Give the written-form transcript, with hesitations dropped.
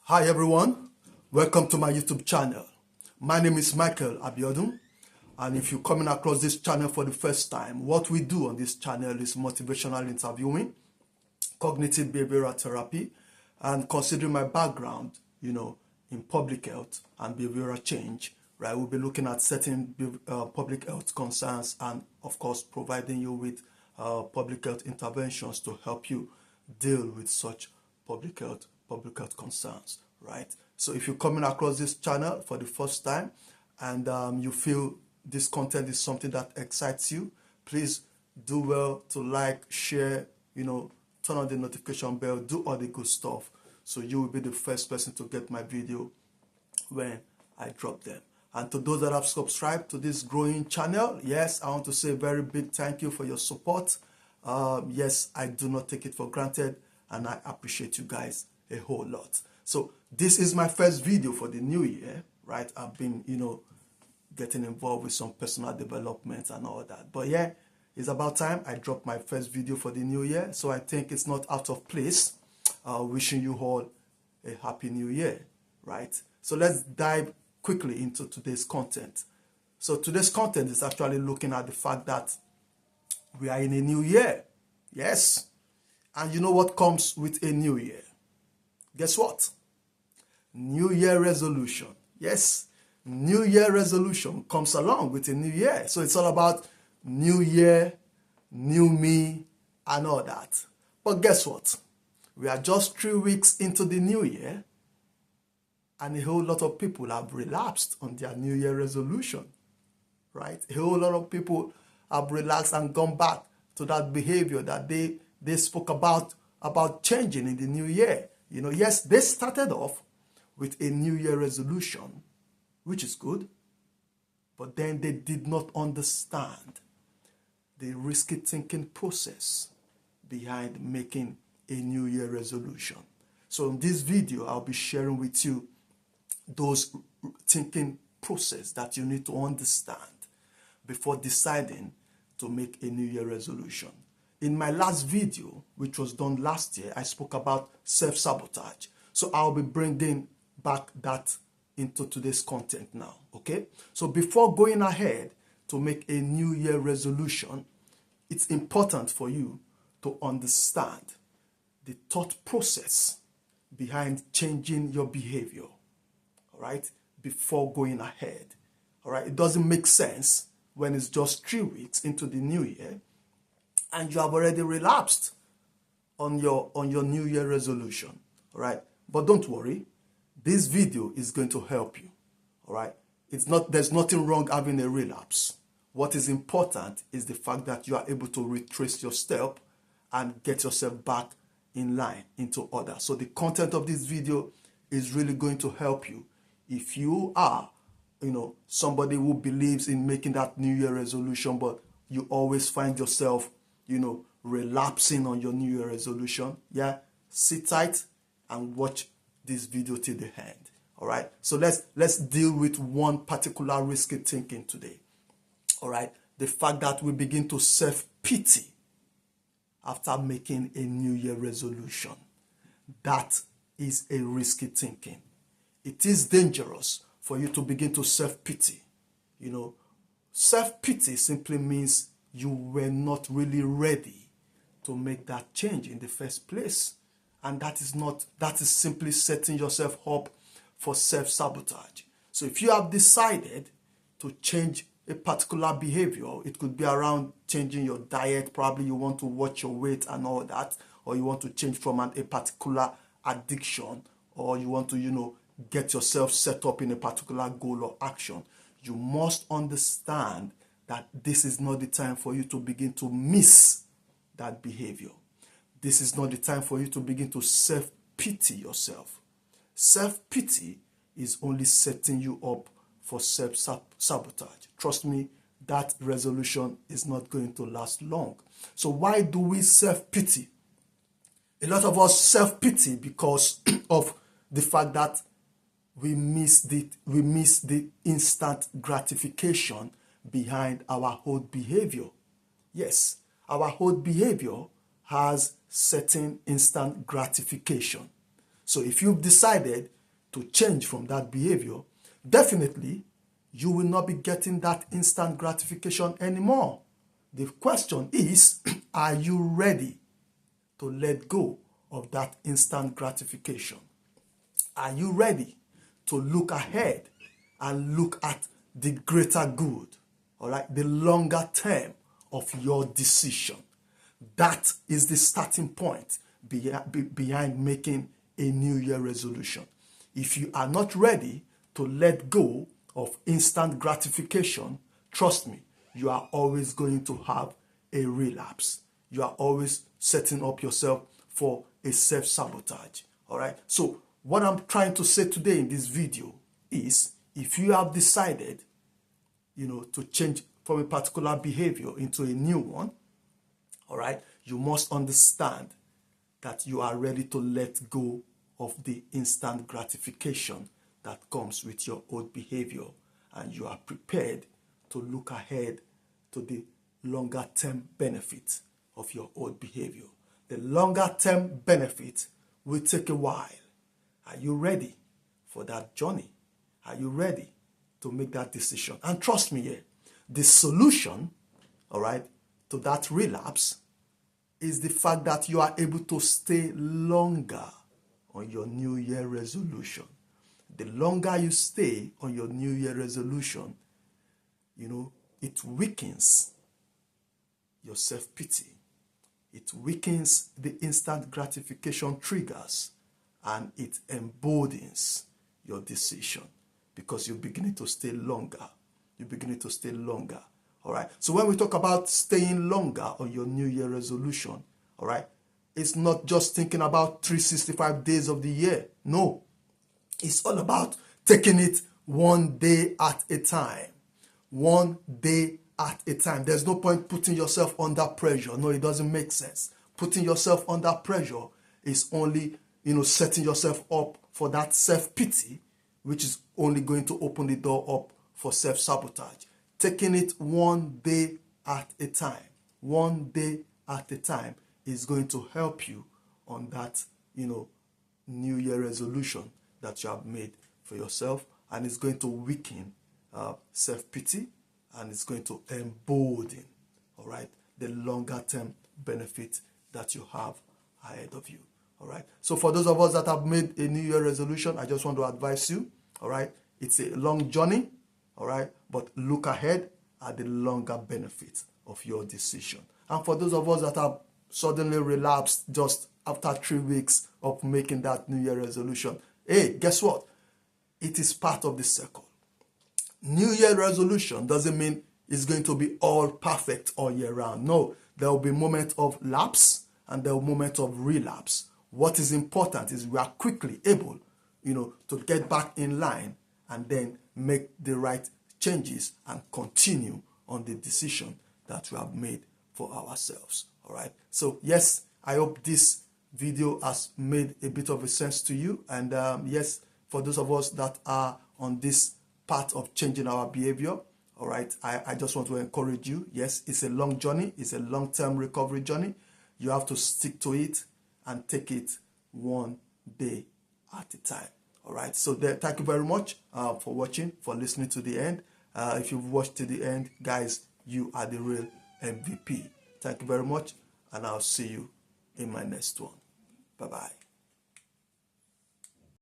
Hi everyone, welcome to my YouTube channel. My name is Michael Abiodun, and if you're coming across this channel for the first time, what we do on this channel is motivational interviewing, cognitive behavioral therapy, and considering my background, in public health and behavioral change, right? We'll be looking at certain public health concerns and, of course, providing you with public health interventions to help you deal with such public health concerns, right? So if you're coming across this channel for the first time and you feel this content is something that excites you, please do well to like, share, turn on the notification bell, do all the good stuff, so you will be the first person to get my video when I drop them. And to those that have subscribed to this growing channel, yes, I want to say a very big thank you for your support. Yes, I do not take it for granted, and I appreciate you guys a whole lot. So this is my first video for the new year, right? I've been, getting involved with some personal development and all that. But yeah, it's about time I dropped my first video for the new year. So I think it's not out of place. Wishing you all a happy new year, right? So let's dive quickly into today's content. So today's content is actually looking at the fact that we are in a new year. Yes. And you know what comes with a new year? Guess what? New Year resolution. Yes. New Year resolution comes along with a new year. So it's all about new year, new me, and all that. But guess what? We are just 3 weeks into the new year, and a whole lot of people have relapsed on their New Year resolution, right? A whole lot of people have relaxed and gone back to that behavior that they spoke about changing in the new year. Yes, they started off with a New Year resolution, which is good, but then they did not understand the risky thinking process behind making a New Year resolution. So in this video, I'll be sharing with you those thinking process that you need to understand before deciding to make a New Year resolution. In my last video, which was done last year, I spoke about self-sabotage. So I'll be bringing back that into today's content now, okay? So before going ahead to make a New Year resolution, it's important for you to understand the thought process behind changing your behavior, all right, before going ahead, all right? It doesn't make sense when it's just 3 weeks into the new year and you have already relapsed on your New Year resolution, all right? But don't worry, this video is going to help you, all right? There's nothing wrong having a relapse. What is important is the fact that you are able to retrace your step and get yourself back in line into order. So the content of this video is really going to help you if you are, somebody who believes in making that New Year resolution, but you always find yourself, relapsing on your New Year resolution. Yeah, sit tight and watch this video till the end. All right. So let's deal with one particular risky thinking today. All right. The fact that we begin to self-pity after making a New Year resolution. That is a risky thinking. It is dangerous for you to begin to self-pity. Self-pity simply means you were not really ready to make that change in the first place. And that is simply setting yourself up for self-sabotage. So if you have decided to change a particular behavior, it could be around changing your diet, probably you want to watch your weight and all that, or you want to change from a particular addiction, or you want to, get yourself set up in a particular goal or action. You must understand that this is not the time for you to begin to miss that behavior. This is not the time for you to begin to self-pity yourself. Self-pity is only setting you up for self-sabotage. Trust me, that resolution is not going to last long. So why do we self-pity? A lot of us self-pity because of the fact that we miss the instant gratification behind our whole behavior. Yes, our whole behavior has certain instant gratification. So if you've decided to change from that behavior, definitely you will not be getting that instant gratification anymore. The question is, are you ready to let go of that instant gratification? Are you ready to look ahead and look at the greater good, all right, the longer term of your decision? That is the starting point behind making a New Year resolution. If you are not ready to let go of instant gratification, trust me, you are always going to have a relapse. You are always setting up yourself for a self-sabotage. All right. So what I'm trying to say today in this video is, if you have decided, to change from a particular behavior into a new one, all right, you must understand that you are ready to let go of the instant gratification that comes with your old behavior, and you are prepared to look ahead to the longer term benefits of your old behavior. The longer term benefit will take a while. Are you ready for that journey? Are you ready to make that decision? And trust me here, the solution, all right, to that relapse is the fact that you are able to stay longer on your New Year resolution. The longer you stay on your New Year resolution, it weakens your self-pity. It weakens the instant gratification triggers, and it emboldens your decision because you're beginning to stay longer. You're beginning to stay longer. All right. So when we talk about staying longer on your New Year resolution, all right, it's not just thinking about 365 days of the year. No, it's all about taking it one day at a time. One day at a time. There's no point putting yourself under pressure. No, it doesn't make sense. Putting yourself under pressure is only, setting yourself up for that self-pity, which is only going to open the door up for self-sabotage. Taking it one day at a time. One day at a time is going to help you on that, New Year resolution that you have made for yourself, and it's going to weaken self-pity, and it's going to embolden, all right, the longer term benefit that you have ahead of you. All right. So for those of us that have made a New Year resolution, I just want to advise you, all right, it's a long journey, all right, but look ahead at the longer benefits of your decision. And for those of us that have suddenly relapsed just after 3 weeks of making that New Year resolution, hey, guess what? It is part of the circle. New Year resolution doesn't mean it's going to be all perfect all year round. No, there will be moments of lapse and there will be moments of relapse. What is important is we are quickly able, to get back in line and then make the right changes and continue on the decision that we have made for ourselves. All right. So yes, I hope this video has made a bit of a sense to you. And yes, for those of us that are on this path of changing our behavior, all right, I just want to encourage you. Yes, it's a long journey. It's a long-term recovery journey. You have to stick to it and take it one day at a time. All right. So thank you very much for watching, for listening to the end. If you've watched to the end, guys, you are the real MVP. Thank you very much, and I'll see you in my next one. Bye-bye.